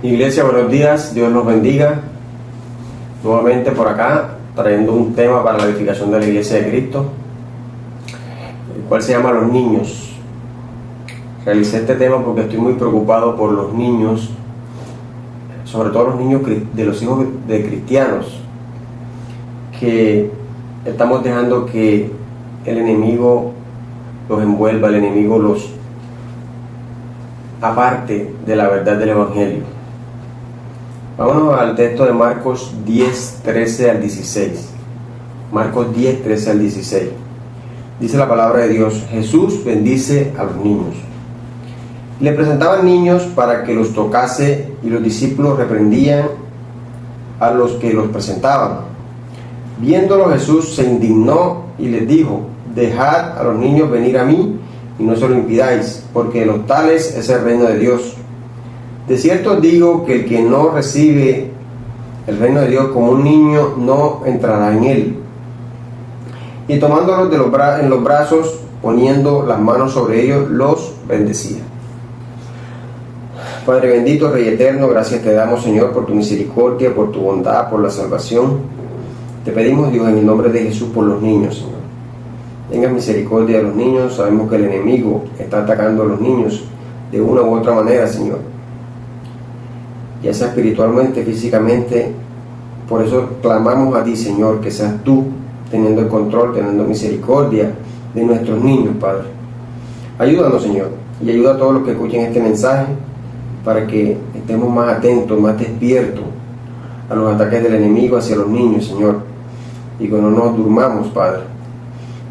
Iglesia, buenos días, Dios los bendiga. Nuevamente por acá, trayendo un tema para la edificación de la Iglesia de Cristo, el cual se llama los niños. Realicé este tema porque estoy muy preocupado por los niños, sobre todo los niños de los hijos de cristianos, que estamos dejando que el enemigo los envuelva, el enemigo los aparte de la verdad del Evangelio. Vámonos al texto de Marcos 10, 13 al 16. Marcos 10, 13 al 16. Dice la palabra de Dios: Jesús bendice a los niños. Le presentaban niños para que los tocase, y los discípulos reprendían a los que los presentaban. Viéndolo, Jesús se indignó y les dijo: Dejad a los niños venir a mí, y no se lo impidáis, porque de los tales es el reino de Dios. De cierto os digo que el que no recibe el reino de Dios como un niño no entrará en él. Y tomándolos en los brazos, poniendo las manos sobre ellos, los bendecía. Padre bendito, Rey eterno, gracias te damos, Señor, por tu misericordia, por tu bondad, por la salvación. Te pedimos, Dios, en el nombre de Jesús, por los niños, Señor. Tengas misericordia de los niños. Sabemos que el enemigo está atacando a los niños de una u otra manera, Señor, ya sea espiritualmente, físicamente. Por eso clamamos a ti, Señor, que seas tú teniendo el control, teniendo misericordia de nuestros niños, Padre. Ayúdanos, Señor, y ayuda a todos los que escuchen este mensaje, para que estemos más atentos, más despiertos a los ataques del enemigo hacia los niños, Señor, y que no nos durmamos, Padre.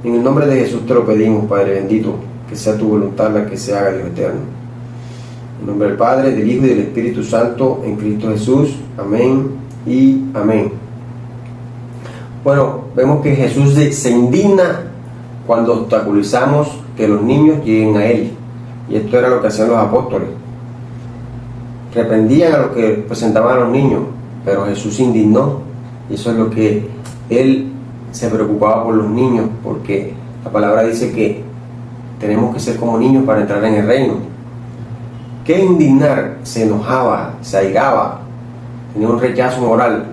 En el nombre de Jesús te lo pedimos, Padre bendito, que sea tu voluntad la que se haga, Dios eterno. En nombre del Padre, del Hijo y del Espíritu Santo, en Cristo Jesús. Amén y amén. Bueno, vemos que Jesús se indigna cuando obstaculizamos que los niños lleguen a Él. Y esto era lo que hacían los apóstoles. Reprendían a los que presentaban a los niños, pero Jesús se indignó. Y eso es lo que Él se preocupaba por los niños, porque la palabra dice que tenemos que ser como niños para entrar en el reino. ¿Qué indignar? Se enojaba, se airaba, tenía un rechazo moral.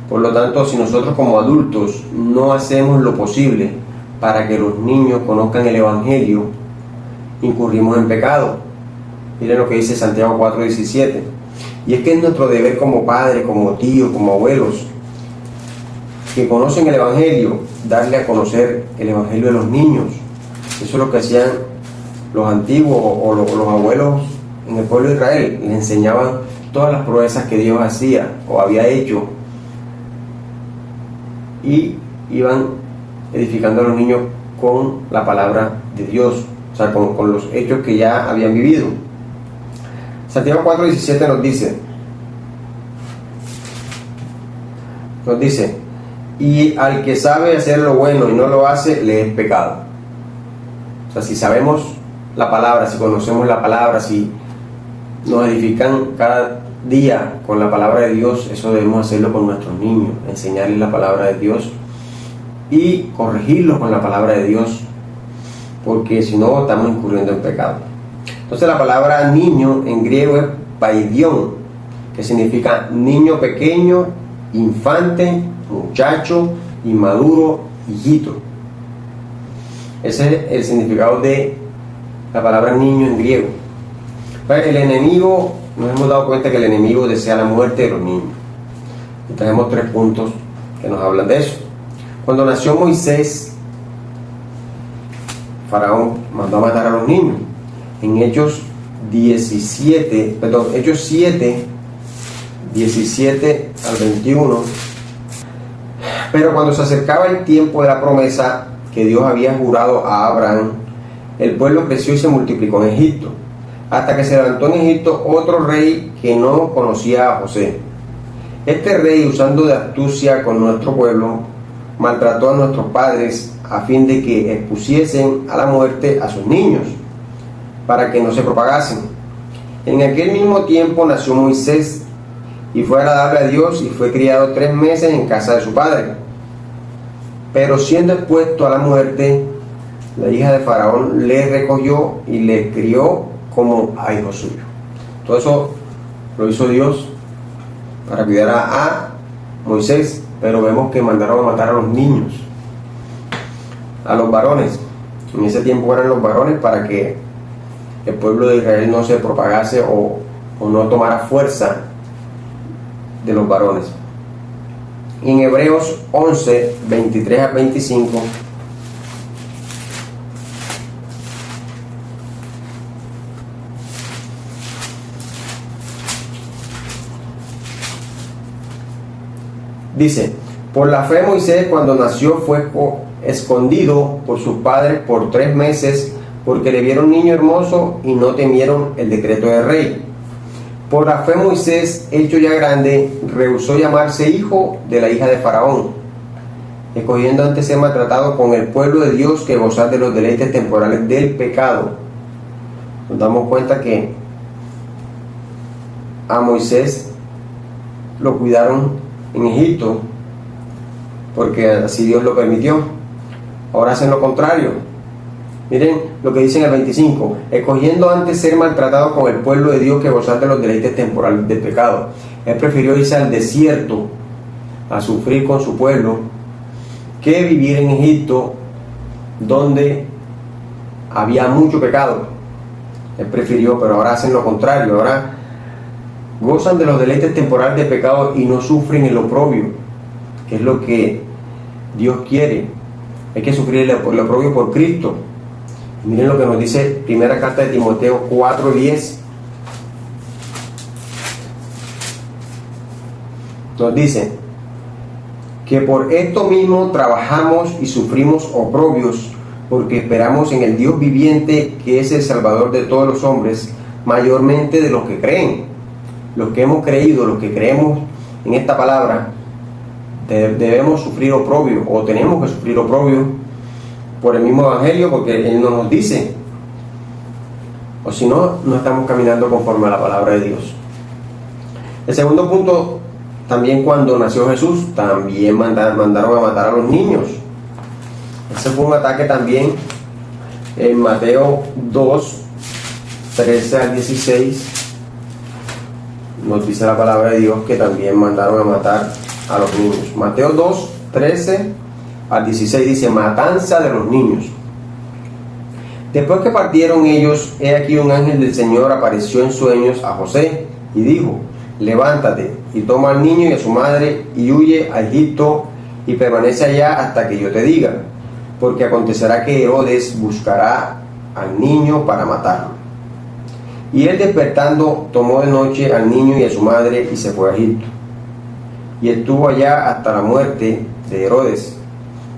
Por lo tanto, si nosotros como adultos no hacemos lo posible para que los niños conozcan el Evangelio, incurrimos en pecado. Miren lo que dice Santiago 4:17. Y es que es nuestro deber como padres, como tíos, como abuelos, que conocen el Evangelio, darle a conocer el Evangelio a los niños. Eso es lo que hacían los antiguos o los abuelos en el pueblo de Israel. Les enseñaban todas las proezas que Dios hacía o había hecho, y iban edificando a los niños con la palabra de Dios, o sea, con los hechos que ya habían vivido. Santiago 4:17 nos dice: y al que sabe hacer lo bueno y no lo hace, le es pecado. O sea, si sabemos la palabra, si conocemos la palabra, si nos edifican cada día con la palabra de Dios, eso debemos hacerlo con nuestros niños, enseñarles la palabra de Dios y corregirlos con la palabra de Dios, porque si no estamos incurriendo en pecado. Entonces la palabra niño en griego es paidión, que significa niño pequeño, infante, muchacho, inmaduro, hijito. Ese es el significado de la palabra niño en griego. El enemigo, nos hemos dado cuenta que el enemigo desea la muerte de los niños. Y traemos 3 puntos que nos hablan de eso. Cuando nació Moisés, Faraón mandó a matar a los niños. En Hechos 7, 17 al 21. Pero cuando se acercaba el tiempo de la promesa que Dios había jurado a Abraham, el pueblo creció y se multiplicó en Egipto, hasta que se levantó en Egipto otro rey que no conocía a José. Este rey, usando de astucia con nuestro pueblo, maltrató a nuestros padres a fin de que expusiesen a la muerte a sus niños, para que no se propagasen. En aquel mismo tiempo nació Moisés, y fue agradable a Dios, y fue criado 3 meses en casa de su padre. Pero siendo expuesto a la muerte, la hija de Faraón le recogió y le crió como a hijo suyo. Todo eso lo hizo Dios para cuidar a Moisés, pero vemos que mandaron a matar a los niños, a los varones. En ese tiempo eran los varones para que el pueblo de Israel no se propagase o no tomara fuerza de los varones. Y en Hebreos 11, 23 a 25, dice: por la fe Moisés, cuando nació, fue escondido por sus padres por 3 meses, porque le vieron niño hermoso y no temieron el decreto del rey. Por la fe Moisés, hecho ya grande, rehusó llamarse hijo de la hija de Faraón, escogiendo antes ser maltratado con el pueblo de Dios que gozar de los deleites temporales del pecado. Nos damos cuenta que a Moisés lo cuidaron en Egipto porque así Dios lo permitió. Ahora hacen lo contrario. Miren lo que dice en el 25: escogiendo antes ser maltratado con el pueblo de Dios que gozar de los deleites temporales del pecado. Él prefirió irse al desierto a sufrir con su pueblo que vivir en Egipto, donde había mucho pecado. Él prefirió, pero ahora hacen lo contrario. Ahora gozan de los deleites temporales de pecado y no sufren el oprobio, que es lo que Dios quiere. Hay que sufrir el oprobio por Cristo. Y miren lo que nos dice primera carta de Timoteo 4:10. Nos dice que por esto mismo trabajamos y sufrimos oprobios, porque esperamos en el Dios viviente, que es el Salvador de todos los hombres, mayormente de los que creen. Los que hemos creído, los que creemos en esta palabra, debemos sufrir oprobio, o tenemos que sufrir oprobio por el mismo evangelio, porque Él no nos dice, o si no, no estamos caminando conforme a la palabra de Dios. El segundo punto, también cuando nació Jesús, también mandaron a matar a los niños. Ese fue un ataque también en Mateo 2, 13 al 16. Nos dice la palabra de Dios que también mandaron a matar a los niños. Mateo 2, 13 al 16 dice: matanza de los niños. Después que partieron ellos, he aquí un ángel del Señor apareció en sueños a José y dijo: levántate y toma al niño y a su madre y huye a Egipto y permanece allá hasta que yo te diga, porque acontecerá que Herodes buscará al niño para matarlo. Y él, despertando, tomó de noche al niño y a su madre y se fue a Egipto. Y estuvo allá hasta la muerte de Herodes,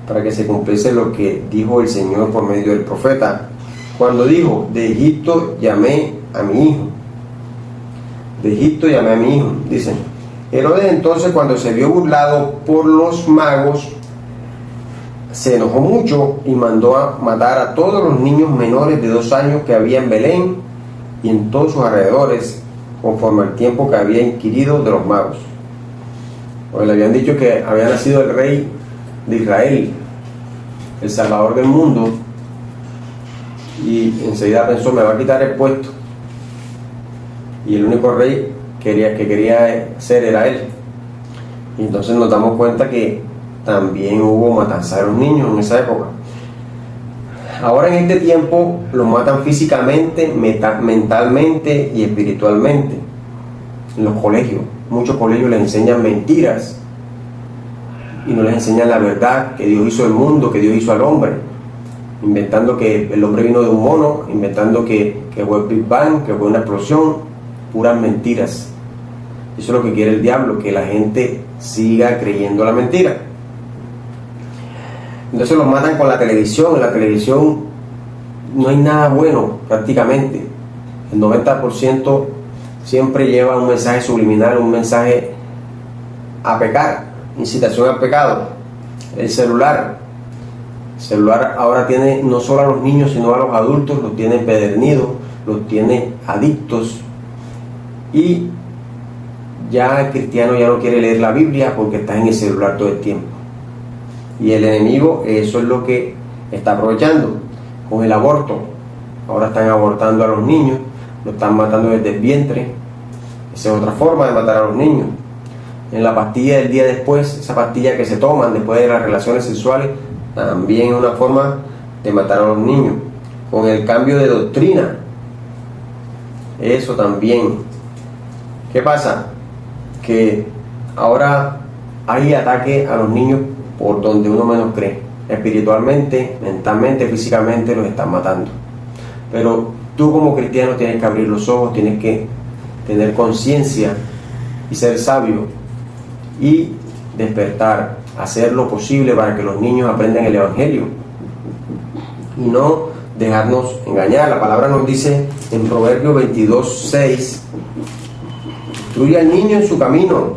para que se cumpliese lo que dijo el Señor por medio del profeta, cuando dijo: de Egipto llamé a mi hijo. De Egipto llamé a mi hijo. Dicen: Herodes entonces, cuando se vio burlado por los magos, se enojó mucho y mandó a matar a todos los niños menores de 2 años que había en Belén y en todos sus alrededores, conforme al tiempo que había inquirido de los magos. Porque le habían dicho que había nacido el rey de Israel, el Salvador del mundo, y enseguida pensó: me va a quitar el puesto, y el único rey que quería ser era él. Y entonces nos damos cuenta que también hubo matanza de los niños en esa época. Ahora en este tiempo los matan físicamente, mentalmente y espiritualmente. En los colegios, muchos colegios les enseñan mentiras y no les enseñan la verdad, que Dios hizo el mundo, que Dios hizo al hombre, inventando que el hombre vino de un mono, inventando que fue el Big Bang, que fue una explosión. Puras mentiras. Eso es lo que quiere el diablo, que la gente siga creyendo la mentira. Entonces los matan con la televisión. En la televisión no hay nada bueno prácticamente. El 90% siempre lleva un mensaje subliminal, un mensaje a pecar, incitación al pecado. El celular ahora tiene no solo a los niños, sino a los adultos, los tiene empedernidos, los tiene adictos. Y ya el cristiano ya no quiere leer la Biblia porque está en el celular todo el tiempo. Y el enemigo, eso es lo que está aprovechando con el aborto. Ahora están abortando a los niños, los están matando desde el vientre. Esa es otra forma de matar a los niños. En la pastilla del día después, esa pastilla que se toman después de las relaciones sexuales, también es una forma de matar a los niños. Con el cambio de doctrina, eso también. ¿Qué pasa? Que ahora hay ataque a los niños por donde uno menos cree. Espiritualmente, mentalmente, físicamente los están matando. Pero tú como cristiano tienes que abrir los ojos, tienes que tener conciencia y ser sabio y despertar, hacer lo posible para que los niños aprendan el Evangelio y no dejarnos engañar. La palabra nos dice en Proverbios 22:6: instruye al niño en su camino,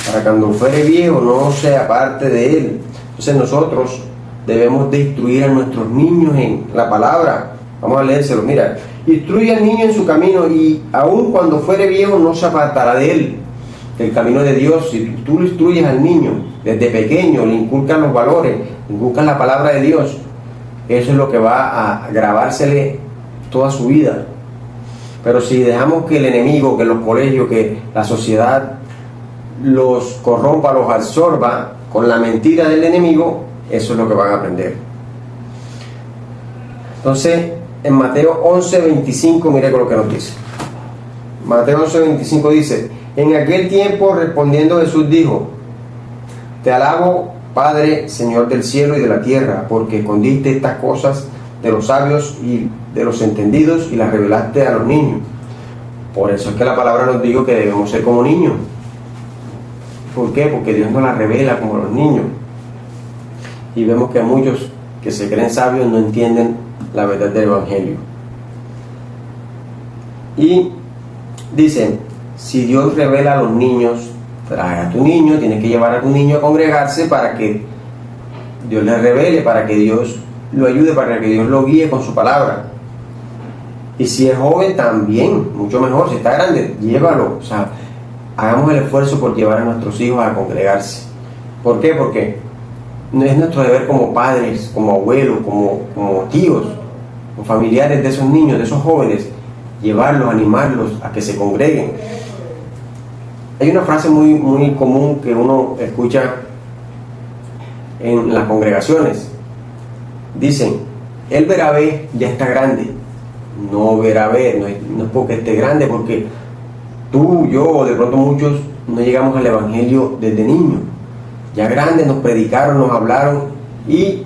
para cuando fuere viejo no se aparte de él. Entonces nosotros debemos de instruir a nuestros niños en la palabra. Vamos a leérselo. Mira: instruye al niño en su camino, y aun cuando fuere viejo no se apartará de él. El camino de Dios, si tú lo instruyes al niño desde pequeño, le inculcas los valores, le inculcas la palabra de Dios, eso es lo que va a grabársele toda su vida. Pero si dejamos que el enemigo, que los colegios, que la sociedad los corrompa, los absorba con la mentira del enemigo, eso es lo que van a aprender. Entonces, en Mateo 11:25, mire con lo que nos dice. Mateo 11:25 dice: en aquel tiempo, respondiendo Jesús, dijo: te alabo, Padre, Señor del cielo y de la tierra, porque escondiste estas cosas de los sabios y de los entendidos y las revelaste a los niños. Por eso es que la palabra nos dijo que debemos ser como niños. ¿Por qué? Porque Dios nos las revela como los niños. Y vemos que muchos que se creen sabios no entienden la verdad del Evangelio. Y dicen: si Dios revela a los niños, trae a tu niño, tienes que llevar a tu niño a congregarse para que Dios le revele, para que Dios lo ayude, para que Dios lo guíe con su palabra. Y si es joven también, mucho mejor. Si está grande, llévalo. O sea, hagamos el esfuerzo por llevar a nuestros hijos a congregarse. ¿Por qué? Porque es nuestro deber como padres, como abuelos, como tíos, como familiares de esos niños, de esos jóvenes, llevarlos, animarlos a que se congreguen. Hay una frase muy común que uno escucha en las congregaciones. Dicen: el verabé ya está grande. No verabé, no es porque esté grande, porque tú, yo, o de pronto muchos, no llegamos al Evangelio desde niños. Ya grandes nos predicaron, nos hablaron, y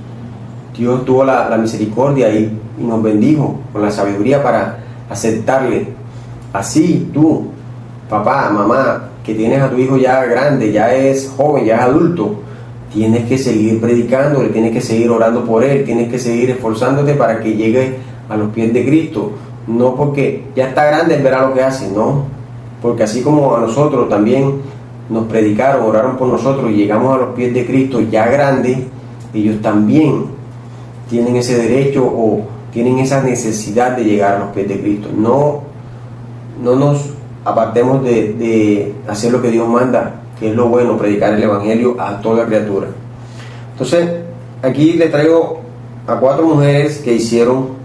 Dios tuvo la misericordia y nos bendijo con la sabiduría para aceptarle. Así tú, papá, mamá, que tienes a tu hijo ya grande, ya es joven, ya es adulto, tienes que seguir predicándole, tienes que seguir orando por él, tienes que seguir esforzándote para que llegue a los pies de Cristo. No porque ya está grande, él verá lo que hace, no, porque así como a nosotros también nos predicaron, oraron por nosotros y llegamos a los pies de Cristo ya grande, ellos también tienen ese derecho o tienen esa necesidad de llegar a los pies de Cristo. No nos apartemos de hacer lo que Dios manda, que es lo bueno, predicar el Evangelio a toda criatura. Entonces, aquí le traigo a 4 mujeres que hicieron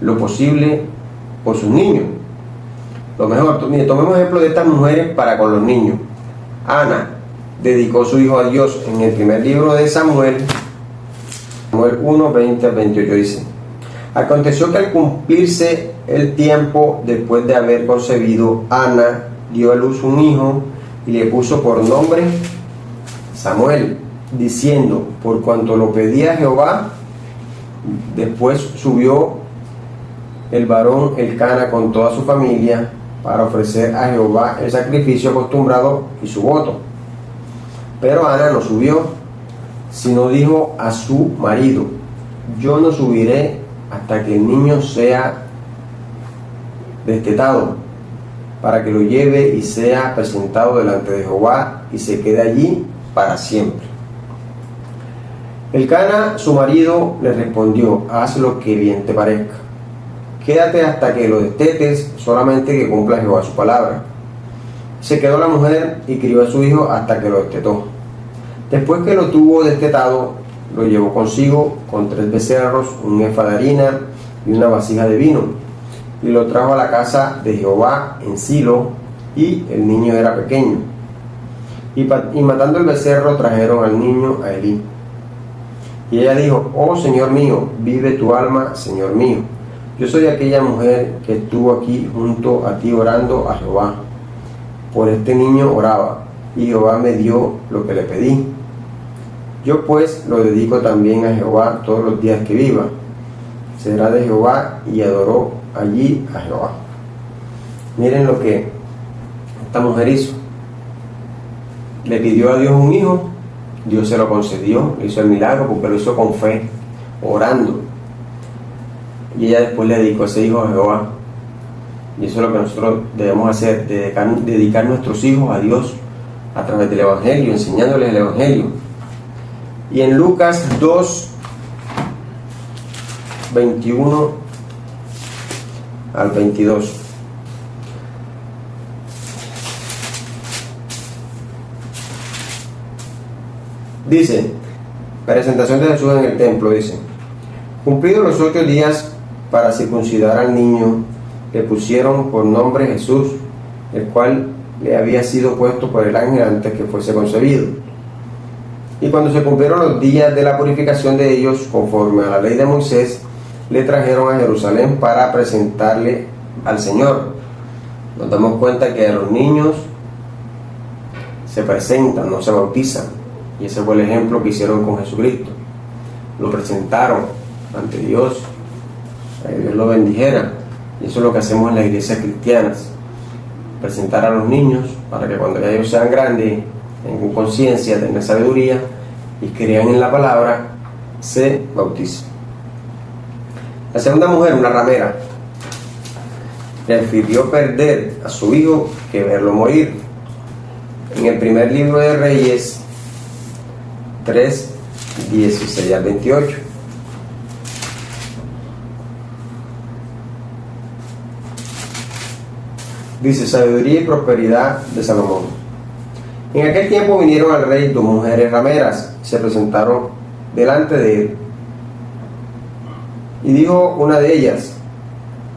lo posible por sus niños. Lo mejor, mire, tomemos ejemplo de estas mujeres para con los niños. Ana dedicó su hijo a Dios. En el primer libro de Samuel 1:20-28 dice: aconteció que al cumplirse el tiempo, después de haber concebido, Ana dio a luz un hijo y le puso por nombre Samuel, diciendo: por cuanto lo pedía Jehová. Después subió el varón Elcana con toda su familia para ofrecer a Jehová el sacrificio acostumbrado y su voto. Pero Ana no subió, sino dijo a su marido: yo no subiré hasta que el niño sea destetado, para que lo lleve y sea presentado delante de Jehová y se quede allí para siempre. Elcana, su marido, le respondió: haz lo que bien te parezca. Quédate hasta que lo destetes, solamente que cumpla Jehová su palabra. Se quedó la mujer y crió a su hijo hasta que lo destetó. Después que lo tuvo destetado, lo llevó consigo con 3 becerros, un efa de harina y una vasija de vino. y lo trajo a la casa de Jehová en Silo, y el niño era pequeño. Y matando el becerro trajeron al niño a Elí. Y ella dijo: oh Señor mío, vive tu alma, Señor mío. Yo soy aquella mujer que estuvo aquí junto a ti orando a Jehová. Por este niño oraba, y Jehová me dio lo que le pedí. Yo pues lo dedico también a Jehová todos los días que viva. Será de Jehová. Y adoró allí a Jehová. Miren lo que esta mujer hizo. Le pidió a Dios un hijo, Dios se lo concedió, hizo el milagro porque lo hizo con fe, orando. Y ella después le dedicó ese hijo a Jehová. Y eso es lo que nosotros debemos hacer, dedicar nuestros hijos a Dios a través del Evangelio, enseñándoles el Evangelio. Y en Lucas 2, 21 al 22. Dice, presentación de Jesús en el templo, dice: cumplidos los 8 días para circuncidar al niño, le pusieron por nombre Jesús, el cual le había sido puesto por el ángel antes que fuese concebido. Y cuando se cumplieron los días de la purificación de ellos, conforme a la ley de Moisés, le trajeron a Jerusalén para presentarle al Señor. Nos damos cuenta que a los niños se presentan, no se bautizan. Y ese fue el ejemplo que hicieron con Jesucristo. Lo presentaron ante Dios, para que Dios lo bendijera. Y eso es lo que hacemos en las iglesias cristianas: presentar a los niños para que cuando ya ellos sean grandes, tengan conciencia, tengan sabiduría y crean en la palabra, se bauticen. La segunda mujer, una ramera, prefirió perder a su hijo que verlo morir. En el primer libro de Reyes 3, 16 al 28. Dice: sabiduría y prosperidad de Salomón. En aquel tiempo vinieron al rey 2 mujeres rameras, se presentaron delante de él. Y dijo una de ellas: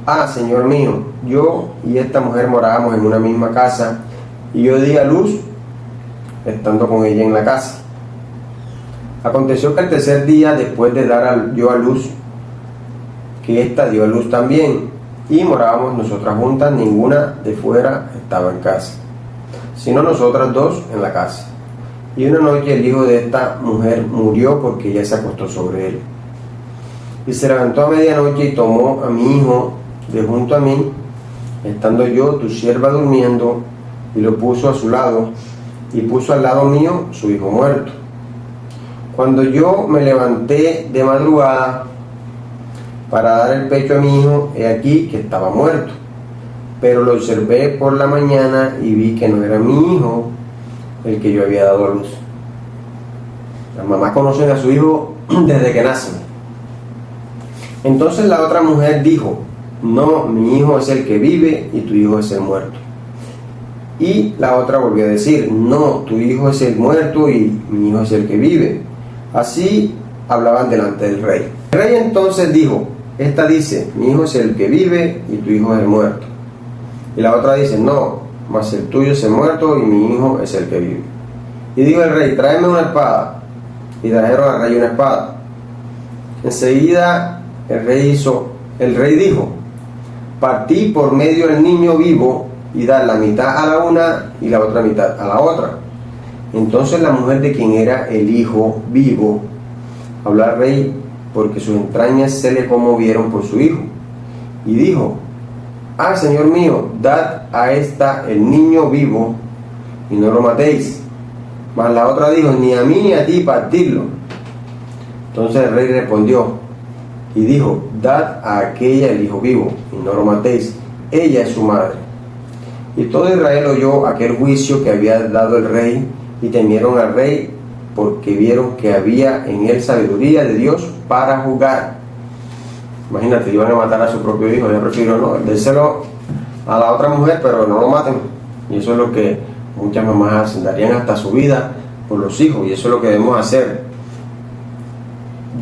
ah, Señor mío, yo y esta mujer morábamos en una misma casa, y yo di a luz estando con ella en la casa. Aconteció que al tercer día, después de dar yo a luz, que ésta dio a luz también, y morábamos nosotras juntas, ninguna de fuera estaba en casa, sino nosotras 2 en la casa. Y una noche el hijo de esta mujer murió porque ella se acostó sobre él. Y se levantó a medianoche y tomó a mi hijo de junto a mí, estando yo, tu sierva, durmiendo, y lo puso a su lado, y puso al lado mío su hijo muerto. Cuando yo me levanté de madrugada para dar el pecho a mi hijo, he aquí que estaba muerto. Pero lo observé por la mañana y vi que no era mi hijo el que yo había dado a luz. Las mamás conocen a su hijo desde que nacen. Entonces la otra mujer dijo: no, mi hijo es el que vive y tu hijo es el muerto. Y la otra volvió a decir: no, tu hijo es el muerto y mi hijo es el que vive. Así hablaban delante del rey. El rey entonces dijo: esta dice: mi hijo es el que vive y tu hijo es el muerto. Y la otra dice: no, mas el tuyo es el muerto y mi hijo es el que vive. Y dijo el rey: tráeme una espada. Y trajeron al rey una espada. Enseguida el rey dijo: partí por medio del niño vivo y dar la mitad a la una y la otra mitad a la otra. Entonces la mujer de quien era el hijo vivo habló al rey, porque sus entrañas se le conmovieron por su hijo, y dijo: ah, Señor mío, dad a esta el niño vivo y no lo matéis. Mas la otra dijo: ni a mí ni a ti partidlo. Entonces el rey respondió y dijo: dad a aquella el hijo vivo y no lo matéis, ella es su madre. Y todo Israel oyó aquel juicio que había dado el rey, y temieron al rey, porque vieron que había en él sabiduría de Dios para juzgar. Imagínate, iban a matar a su propio hijo. Yo prefiero no, dérselo a la otra mujer, pero no lo maten. Y eso es lo que muchas mamás hacen, darían hasta su vida por los hijos, y eso es lo que debemos hacer: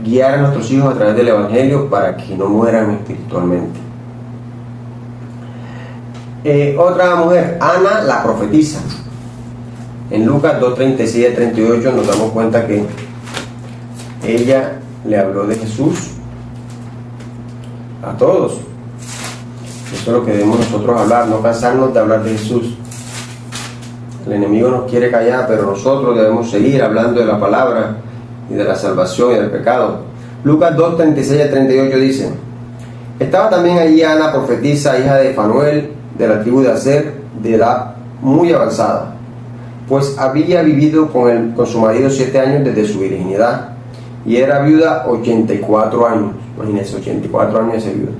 guiar a nuestros hijos a través del Evangelio para que no mueran espiritualmente. Otra mujer, Ana la profetisa. En Lucas 2:36-38 nos damos cuenta que ella le habló de Jesús a todos. Eso es lo que debemos nosotros hablar, no cansarnos de hablar de Jesús. El enemigo nos quiere callar, pero nosotros debemos seguir hablando de la palabra y de la salvación y del pecado. Lucas 2:36-38 dice: estaba también allí Ana profetisa, hija de Fanuel, de la tribu de Aser, de edad muy avanzada, pues había vivido con su marido 7 años desde su virginidad, y era viuda 84 años. Imagínense, 84 años de ser viuda.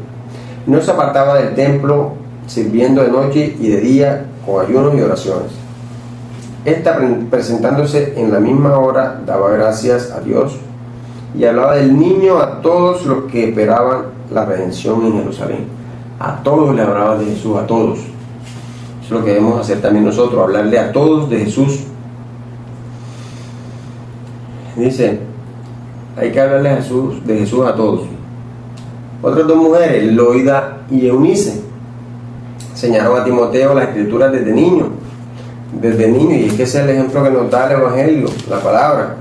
No se apartaba del templo, sirviendo de noche y de día con ayunos y oraciones. Esta, presentándose en la misma hora, daba gracias a Dios y hablaba del niño a todos los que esperaban la redención en Jerusalén. A todos le hablaba de Jesús, a todos. Eso es lo que debemos hacer también nosotros, hablarle a todos de Jesús. Dice, hay que hablarle de Jesús a todos. Otras dos mujeres, Loida y Eunice, enseñaron a Timoteo las escrituras desde niño, y es que ese es el ejemplo que nos da el Evangelio, la palabra,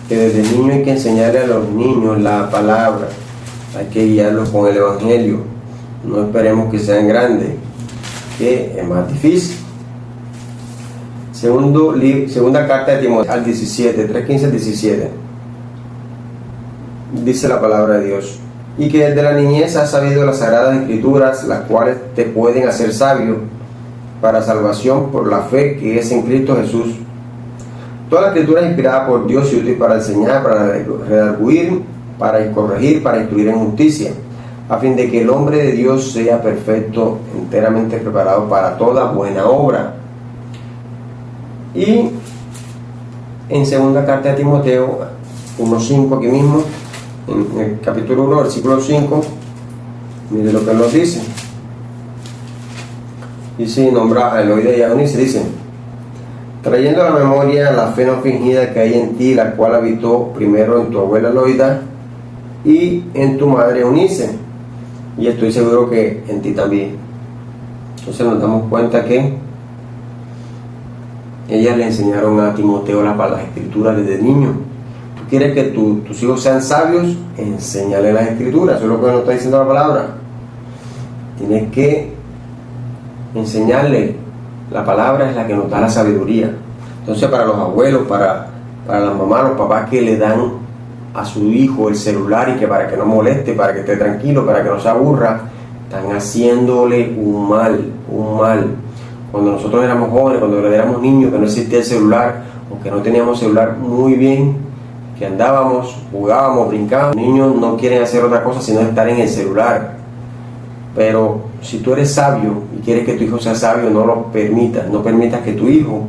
que desde niño hay que enseñarle a los niños la palabra, hay que guiarlos con el Evangelio, no esperemos que sean grandes, que es más difícil. Segunda carta de Timoteo al 17, 3:15 al 17, dice la palabra de Dios: y que desde la niñez has sabido las sagradas escrituras, las cuales te pueden hacer sabio para salvación por la fe que es en Cristo Jesús. Toda la escritura es inspirada por Dios y útil para enseñar, para redarguir, para corregir, para instruir en justicia, a fin de que el hombre de Dios sea perfecto, enteramente preparado para toda buena obra. Y en segunda carta de Timoteo 1:5, aquí mismo, en el capítulo 1, versículo 5, mire lo que nos dice. Y si nombra a Eloida y a Eunice, dice: trayendo a la memoria la fe no fingida que hay en ti, la cual habitó primero en tu abuela Eloida y en tu madre Eunice, y estoy seguro que en ti también. Entonces nos damos cuenta que ellas le enseñaron a Timoteo las escrituras desde niño. Tú quieres que tus hijos sean sabios, enséñale las escrituras. Eso es lo que nos está diciendo la palabra. Tienes que enseñarle. La palabra es la que nos da la sabiduría. Entonces, para los abuelos, para las mamás, los papás que le dan a su hijo el celular y que para que no moleste, para que esté tranquilo, para que no se aburra, están haciéndole un mal. Cuando nosotros éramos jóvenes, cuando éramos niños, que no existía el celular, o que no teníamos celular, muy bien, que andábamos, jugábamos, brincábamos. Los niños no quieren hacer otra cosa sino estar en el celular. Pero si tú eres sabio y quieres que tu hijo sea sabio, no permitas que tu hijo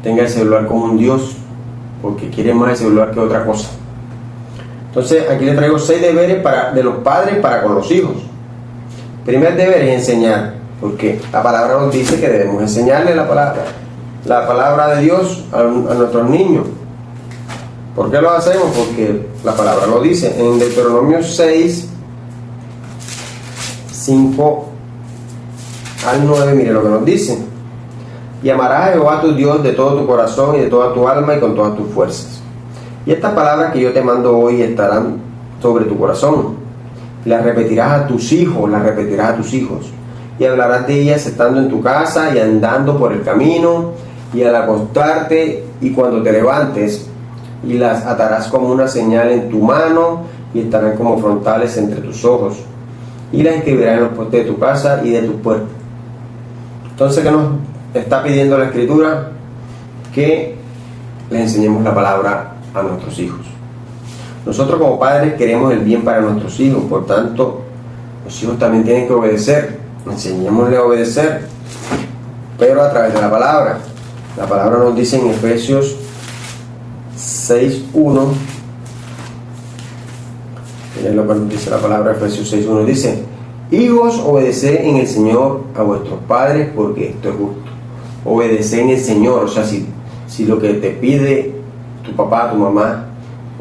tenga el celular como un Dios, porque quiere más el celular que otra cosa. Entonces aquí le traigo 6 deberes de los padres para con los hijos. Primer deber es enseñar, porque la palabra nos dice que debemos enseñarle la palabra de Dios a nuestros niños. ¿Por qué lo hacemos? Porque la palabra lo dice en Deuteronomio 6, 5 al 9, mire lo que nos dice: y amarás a Jehová tu Dios de todo tu corazón y de toda tu alma y con todas tus fuerzas. Y estas palabras que yo te mando hoy estarán sobre tu corazón, las repetirás a tus hijos, y hablarás de ellas estando en tu casa y andando por el camino y al acostarte y cuando te levantes, y las atarás como una señal en tu mano y estarán como frontales entre tus ojos, y las escribirás en los postes de tu casa y de tu puerta. Entonces, ¿qué nos está pidiendo la Escritura? Que les enseñemos la palabra a nuestros hijos. Nosotros como padres queremos el bien para nuestros hijos, por tanto los hijos también tienen que obedecer. Enseñémosle a obedecer, pero a través de la palabra. La palabra nos dice en Efesios 6:1, miren lo que nos dice la palabra. Efesios 6:1 dice: hijos, obedeced en el Señor a vuestros padres, porque esto es justo. Obedeced en el Señor, o sea, si lo que te pide tu papá, tu mamá,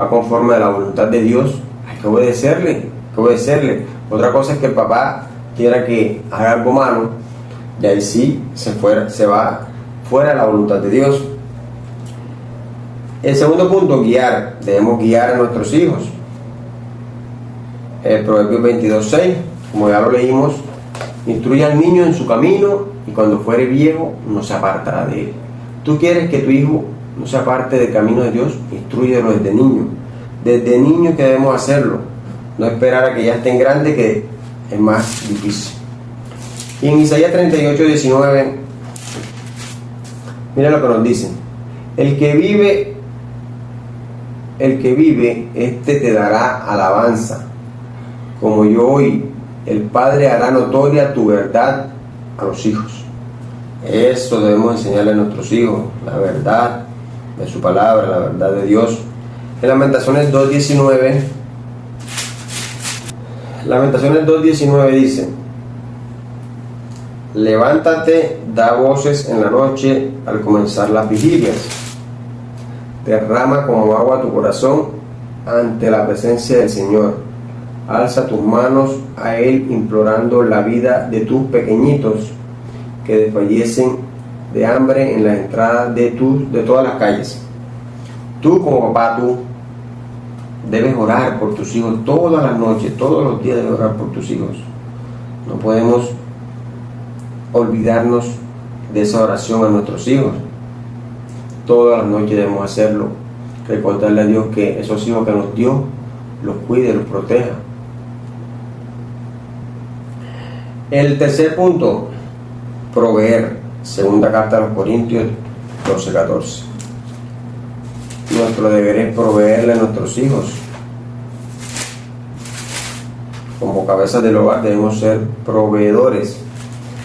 va conforme a la voluntad de Dios, hay que obedecerle. Otra cosa es que el papá quiera que haga algo malo, y ahí sí se va fuera de la voluntad de Dios. El segundo punto, guiar. Debemos guiar a nuestros hijos. El Proverbios 22:6, como ya lo leímos, instruye al niño en su camino y cuando fuere viejo no se apartará de él. ¿Tú quieres que tu hijo no se aparte del camino de Dios? Instrúyelo desde niño. Desde niño que debemos hacerlo. No esperar a que ya estén grandes, que es más difícil. Y en Isaías 38:19, mira lo que nos dice. El que vive, este te dará alabanza. Como yo hoy, el Padre hará notoria tu verdad a los hijos. Eso debemos enseñarle a nuestros hijos, la verdad de su palabra, la verdad de Dios. En Lamentaciones 2:19 dice: levántate, da voces en la noche al comenzar las vigilias. Derrama como agua tu corazón ante la presencia del Señor. Alza tus manos a Él implorando la vida de tus pequeñitos que desfallecen de hambre en las entradas de todas las calles. Tú como papá, tú debes orar por tus hijos todas las noches, todos los días debes orar por tus hijos. No podemos olvidarnos de esa oración a nuestros hijos. Todas las noches debemos hacerlo. Recordarle a Dios que esos hijos que nos dio, los cuide, los proteja. El tercer punto, proveer. Segunda carta a los Corintios 12:14. Nuestro deber es proveerle a nuestros hijos. Como cabezas del hogar debemos ser proveedores.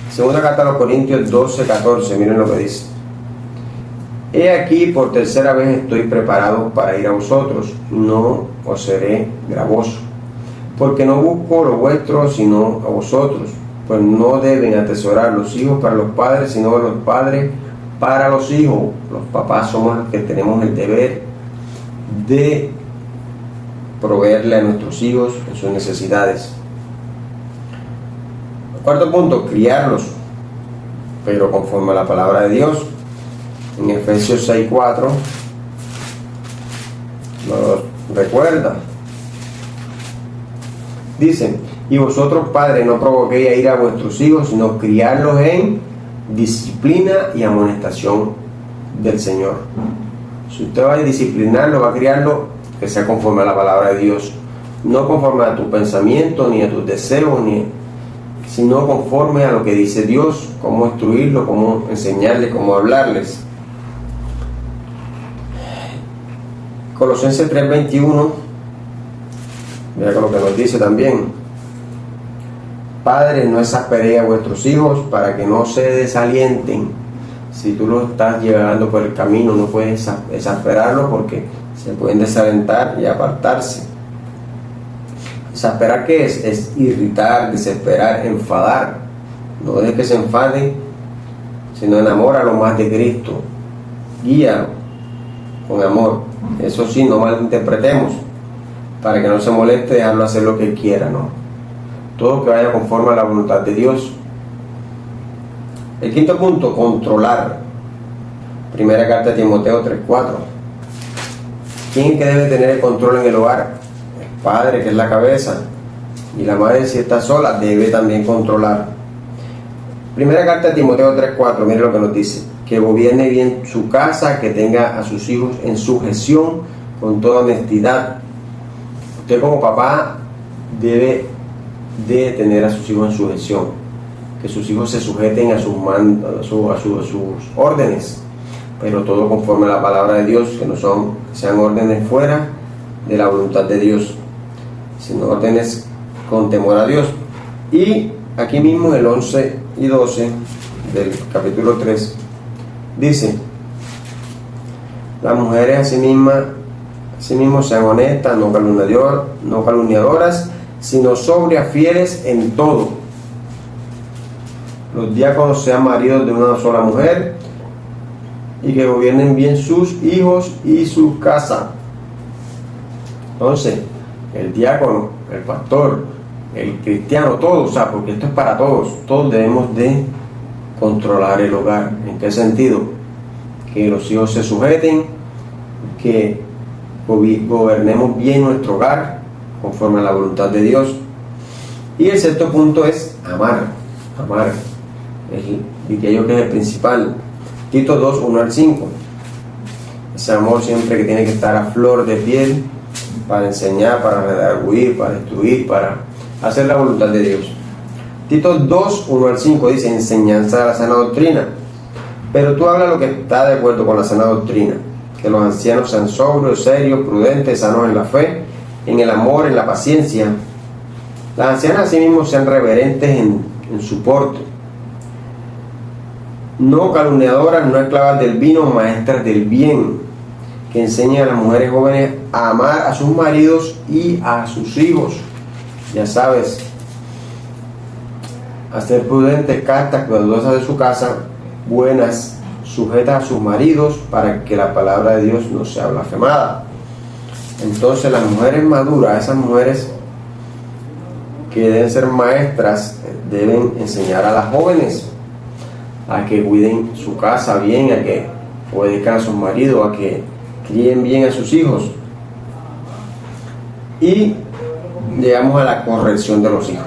Segunda carta a los Corintios 12:14, miren lo que dice. He aquí, por tercera vez estoy preparado para ir a vosotros, no os seré gravoso, porque no busco lo vuestro, sino a vosotros, pues no deben atesorar los hijos para los padres, sino los padres para los hijos. Los papás somos los que tenemos el deber de proveerle a nuestros hijos en sus necesidades. Cuarto punto, criarlos, pero conforme a la palabra de Dios. En Efesios 6:4 nos recuerda. Dice: y vosotros padres no provoquéis a ir a vuestros hijos, sino criarlos en disciplina y amonestación del Señor. Si usted va a disciplinarlo, va a criarlo, que sea conforme a la palabra de Dios, no conforme a tu pensamiento ni a tus deseos, sino conforme a lo que dice Dios, cómo instruirlo, cómo enseñarle, cómo hablarles. Colosenses 3:21, mira lo que nos dice también: padres, no exasperéis a vuestros hijos para que no se desalienten. Si tú los estás llevando por el camino, no puedes exasperarlos porque se pueden desalentar y apartarse. Exasperar, ¿qué es? Es irritar, desesperar, enfadar. No dejes que se enfaden, sino enamóralo más de Cristo. Guíalo con amor. Eso sí, no malinterpretemos, para que no se moleste, dejarlo hacer lo que él quiera, no. Todo que vaya conforme a la voluntad de Dios. El quinto punto, controlar. Primera carta de Timoteo 3:4. ¿Quién es que debe tener el control en el hogar? El padre, que es la cabeza, y la madre, si está sola, debe también controlar. Primera carta de Timoteo 3:4, mire lo que nos dice: que gobierne bien su casa, que tenga a sus hijos en sujeción con toda honestidad. Usted como papá debe de tener a sus hijos en sujeción, que sus hijos se sujeten a sus órdenes, pero todo conforme a la palabra de Dios, que no sean órdenes fuera de la voluntad de Dios, sino órdenes con temor a Dios. Y aquí mismo en el 11 y 12 del capítulo 3 dice: las mujeres asimismo sean honestas, no calumniadoras, sino sobrias, fieles en todo. Los diáconos sean maridos de una sola mujer y que gobiernen bien sus hijos y su casa. Entonces, el diácono, el pastor, el cristiano, todos, o sea, porque esto es para todos debemos de controlar el hogar. ¿En qué sentido? Que los hijos se sujeten, que gobernemos bien nuestro hogar conforme a la voluntad de Dios. Y el sexto punto es amar, y aquello que es el principal. Tito 2, 1 al 5. Ese amor siempre que tiene que estar a flor de piel para enseñar, para redarguir, para instruir, para hacer la voluntad de Dios. Tito 2, 1 al 5 dice: enseñanza de la sana doctrina. Pero tú habla lo que está de acuerdo con la sana doctrina, que los ancianos sean sobrios, serios, prudentes, sanos en la fe, en el amor, en la paciencia. Las ancianas asimismo sean reverentes en su porte, no calumniadoras, no esclavas del vino, maestras del bien, que enseñen a las mujeres jóvenes a amar a sus maridos y a sus hijos. Ya sabes, a ser prudentes, castas, cuidadosas de su casa, buenas, sujetas a sus maridos, para que la palabra de Dios no sea blasfemada. Entonces las mujeres maduras, esas mujeres que deben ser maestras, deben enseñar a las jóvenes a que cuiden su casa bien, a que obedezcan a sus maridos, a que críen bien a sus hijos. Y llegamos a la corrección de los hijos,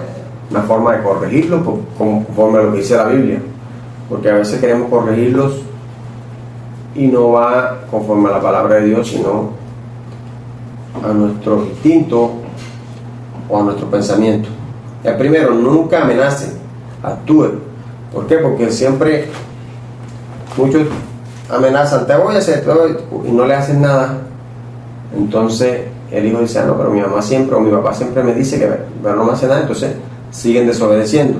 una forma de corregirlos conforme a lo que dice la Biblia, porque a veces queremos corregirlos y no va conforme a la palabra de Dios, sino a nuestro instinto o a nuestro pensamiento. El primero, nunca amenacen, actúen. ¿Por qué? Porque siempre muchos amenazan, te voy a hacer, y no le hacen nada. Entonces el hijo dice: no, pero mi mamá siempre o mi papá siempre me dice que pero no me hace nada. Entonces siguen desobedeciendo.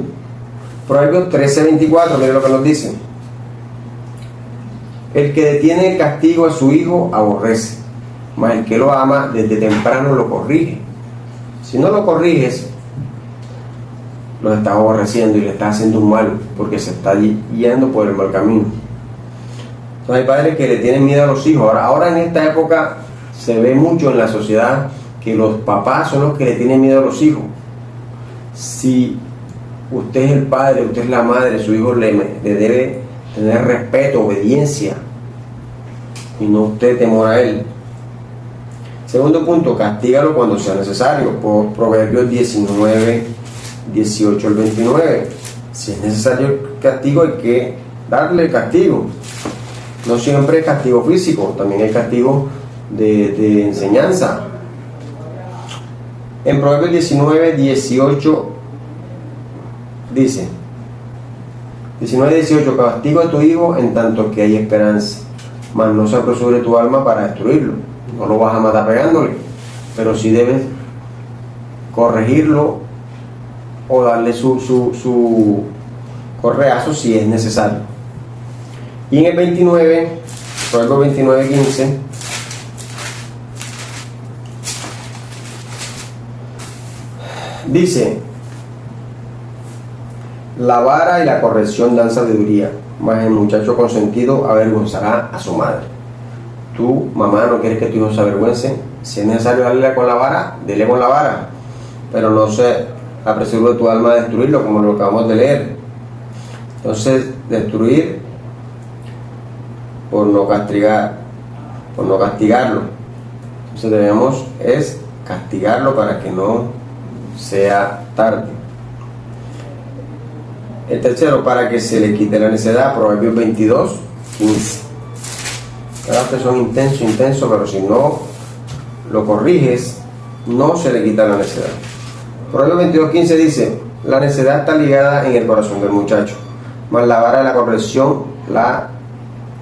Proverbios 13:24, mire lo que nos dice: el que detiene el castigo a su hijo aborrece, mas el que lo ama desde temprano lo corrige. Si no lo corriges, lo estás aborreciendo y le estás haciendo un mal, porque se está yendo por el mal camino. Entonces hay padres que le tienen miedo a los hijos. Ahora en esta época se ve mucho en la sociedad que los papás son los que le tienen miedo a los hijos. Si usted es el padre, usted es la madre, su hijo le debe tener respeto, obediencia, y no usted temor a él. Segundo punto, castígalo cuando sea necesario, por Proverbios 19, 18 al 29. Si es necesario el castigo, hay que darle el castigo. No siempre es castigo físico, también hay castigo de enseñanza. En Proverbios 19, 18 dice: 19:18, castigo a tu hijo en tanto que hay esperanza, mas no se apresure tu alma para destruirlo. No lo vas a matar pegándole, pero sí debes corregirlo o darle su correazo si es necesario. Y en el 29, Proverbios 29:15, dice: la vara y la corrección dan sabiduría, mas el muchacho consentido avergonzará a su madre. Tú, mamá, no quieres que tu hijo se avergüence. Si es necesario darle con la vara, dele con la vara, pero no se apresure tu alma a destruirlo, como lo acabamos de leer. Entonces, destruir por no castigarlo. Entonces debemos es castigarlo para que no sea tarde. El tercero, para que se le quite la necedad, Proverbios 22:15. Estos son intensos, pero si no lo corriges, no se le quita la necedad. Proverbios 22:15 dice: la necedad está ligada en el corazón del muchacho, mas la vara de la corrección la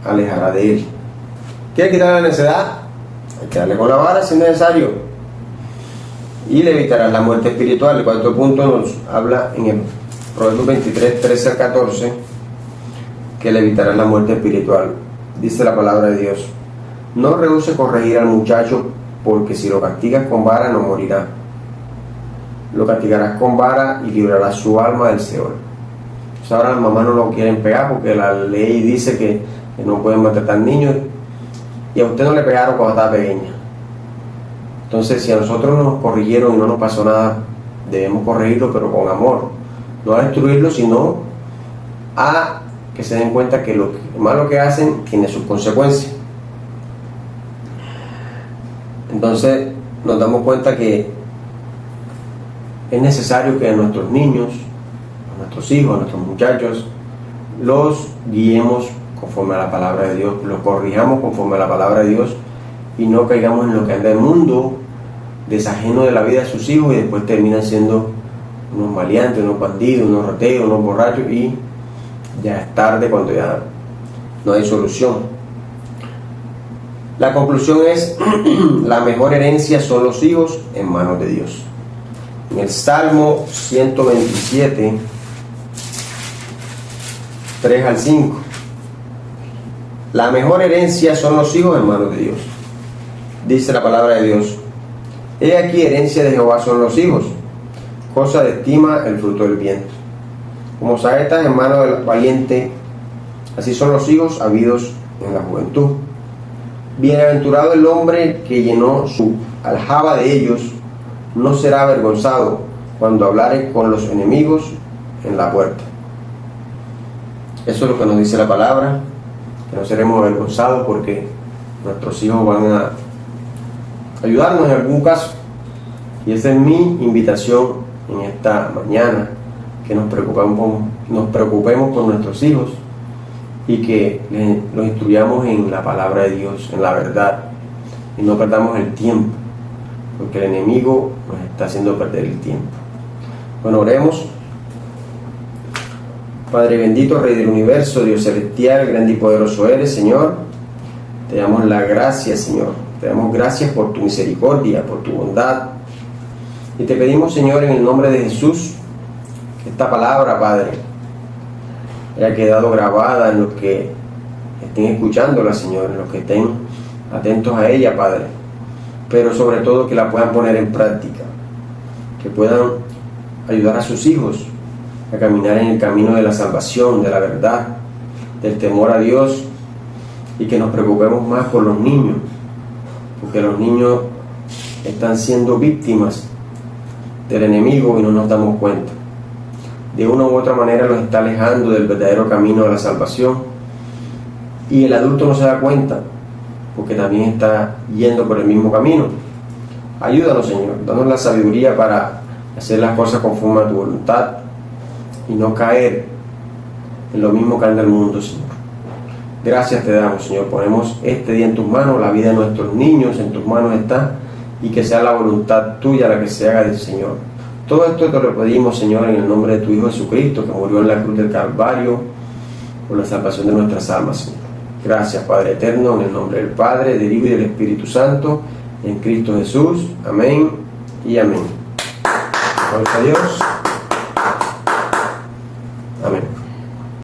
alejará de él. ¿Quiere quitar la necedad? Hay que darle con la vara si es necesario, y le evitarás la muerte espiritual. El cuarto punto nos habla en el Proverbios 23, 13 al 14, que le evitarás la muerte espiritual. Dice la palabra de Dios: no rehúses corregir al muchacho, porque si lo castigas con vara no morirá. Lo castigarás con vara y librarás su alma del Seol. Pues ahora las mamás no lo quieren pegar porque la ley dice que no pueden maltratar niños, y a usted no le pegaron cuando estaba pequeña. Entonces, si a nosotros nos corrigieron y no nos pasó nada, debemos corregirlo, pero con amor, no a destruirlo, sino a que se den cuenta que lo malo que hacen tiene sus consecuencias. Entonces nos damos cuenta que es necesario que a nuestros niños, a nuestros hijos, a nuestros muchachos, los guiemos conforme a la palabra de Dios, los corrijamos conforme a la palabra de Dios y no caigamos en lo que anda el mundo, desajeno de la vida de sus hijos, y después terminan siendo unos maleantes, unos bandidos, unos rateros, unos borrachos, y ya es tarde cuando ya no hay solución. La conclusión es: la mejor herencia son los hijos en manos de Dios. En el Salmo 127, 3 al 5, la mejor herencia son los hijos en manos de Dios. Dice la palabra de Dios: he aquí, herencia de Jehová son los hijos, cosa de estima el fruto del viento. Como saetas en mano del valiente, así son los hijos habidos en la juventud. Bienaventurado el hombre que llenó su aljaba de ellos, no será avergonzado cuando hablare con los enemigos en la puerta. Eso es lo que nos dice la palabra, que no seremos avergonzados porque nuestros hijos van a ayudarnos en algún caso. Y esa es mi invitación en esta mañana, que nos preocupemos por nuestros hijos y que los instruyamos en la palabra de Dios, en la verdad, y no perdamos el tiempo, porque el enemigo nos está haciendo perder el tiempo. Bueno, oremos. Padre bendito, Rey del universo, Dios celestial, grande y poderoso eres, Señor. Te damos la gracia, Señor. Te damos gracias por tu misericordia, por tu bondad. Y te pedimos, Señor, en el nombre de Jesús, que esta palabra, Padre, haya quedado grabada en los que estén escuchándola, Señor, en los que estén atentos a ella, Padre. Pero sobre todo que la puedan poner en práctica, que puedan ayudar a sus hijos a caminar en el camino de la salvación, de la verdad, del temor a Dios, y que nos preocupemos más por los niños, porque los niños están siendo víctimas del enemigo y no nos damos cuenta. De una u otra manera los está alejando del verdadero camino de la salvación, y el adulto no se da cuenta porque también está yendo por el mismo camino. Ayúdanos, Señor, danos la sabiduría para hacer las cosas conforme a tu voluntad y no caer en lo mismo que anda el mundo, Señor. Gracias te damos, Señor. Ponemos este día en tus manos, la vida de nuestros niños en tus manos está, y que sea la voluntad tuya la que se haga del Señor. Todo esto te lo pedimos, Señor, en el nombre de tu Hijo Jesucristo, que murió en la cruz del Calvario por la salvación de nuestras almas, Señor. Gracias, Padre eterno, en el nombre del Padre, del Hijo y del Espíritu Santo, en Cristo Jesús. Amén y amén. Gloria a Dios.